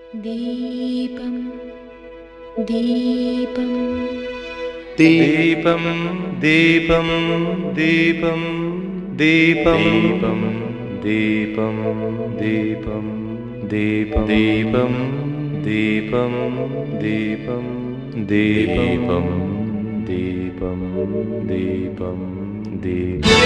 ദീപം ദീപം ദീപം ദീപം ദീപം ദീപം ദീപം ദീപം ദീപം ദീപം ദീപം ദീപം ദീപം ദീപം ദീപം ദീപം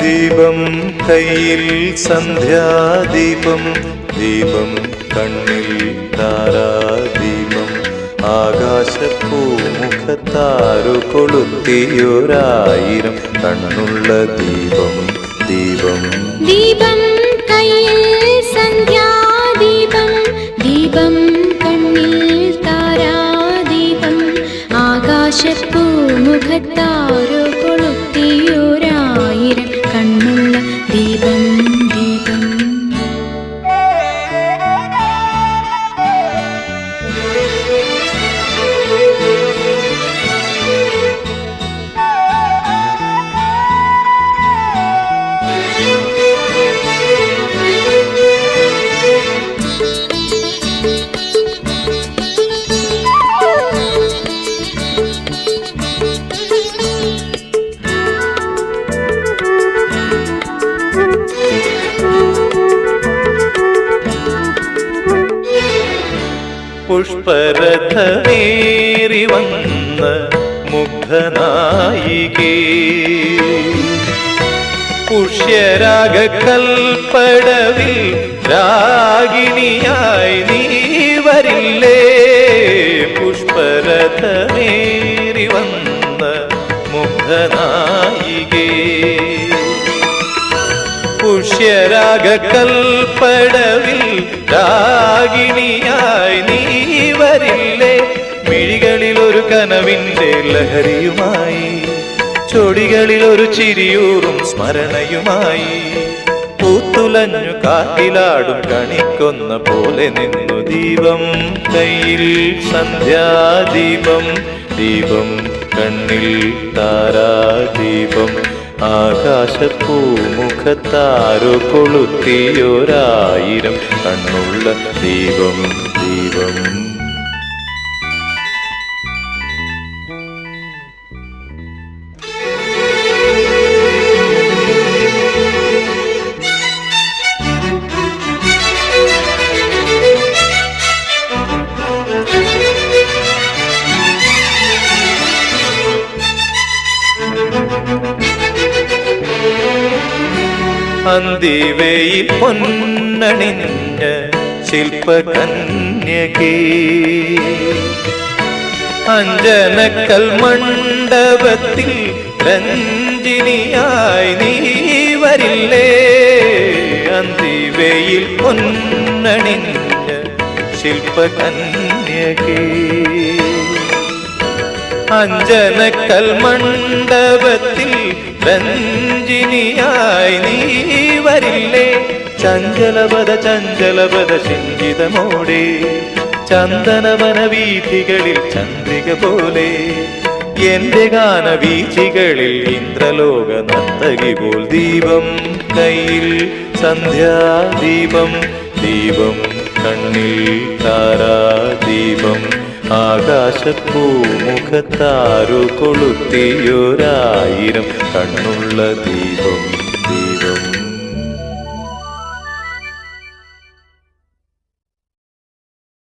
ദീപം കയ്യിൽ സന്ധ്യാദീപം ദീപം കണ്ണിൽ താരാദീപം ആകാശപ്പൂമുഖത്താരു കൊളുത്തിയൊരായിരം കണ്ണുള്ള ദീപം ദീപം ദീപം കയ്യിൽ സന്ധ്യാദീപം ദീപം കണ്ണിൽ താരാദീപം ആകാശപ്പൂമുഖത്താരു കൊളുത്തിയൊരായിരം കണ്ണുള്ള ദീപം ദീപം പുഷ്പരഥമേറി വന്ന മുഗ്ധനായികേ പുഷ്യരാഗക്കൽപ്പടവിൽ രാഗിണിയായി നീ വരില്ലേ പുഷ്പരഥമേറി വന്ന മുഗ്ധനായികേ പുഷ്യരാഗക്കൽപ്പടവിൽ രാഗിണിയായി നീ വരില്ലേ മിഴികളിൽ ഒരു കനവിൻ്റെ ലഹരിയുമായി ചൊടികളിൽ ഒരു ചിരിയൂറും സ്മരണയുമായി പൂത്തുലഞ്ഞു കാറ്റിലാടും കണിക്കൊന്ന പോലെ നിന്നു ദീപം കയ്യിൽ സന്ധ്യാദീപം ദീപം കണ്ണിൽ താരാദീപം ആകാശപ്പൂമുഖത്താരോ കൊളുത്തിയൊരായിരം കണ്ണുള്ള ദീപം ദീപം അന്തിവയിൽ പൊന്നണിഞ്ഞ ശില്പകന്യകേ അഞ്ജനക്കൽ മണ്ഡപത്തിൽ രഞ്ജിനിയായി നീ വരില്ലേ അന്തിവയിൽ പൊന്നണിഞ്ഞ ശില്പകന്യകേ അഞ്ജനക്കൽ മണ്ഡപത്തിൽ രഞ്ജിനിയായി നീ വരില്ലേ ചഞ്ചലപദ ശിഞ്ചിതമോടെ ചന്ദനവന വീഥികളിൽ ചന്ദ്രിക പോലെ എന്റെ ഗാനവീഥികളിൽ ഇന്ദ്രലോക നർത്തകി പോൽ ദീപം കയ്യിൽ സന്ധ്യാദീപം ദീപം കണ്ണിൽ താരാദീപം ആകാശപ്പൂമുഖത്താരു കൊളുത്തിയൊരായിരം കണ്ണുള്ള ദീപം ദീപം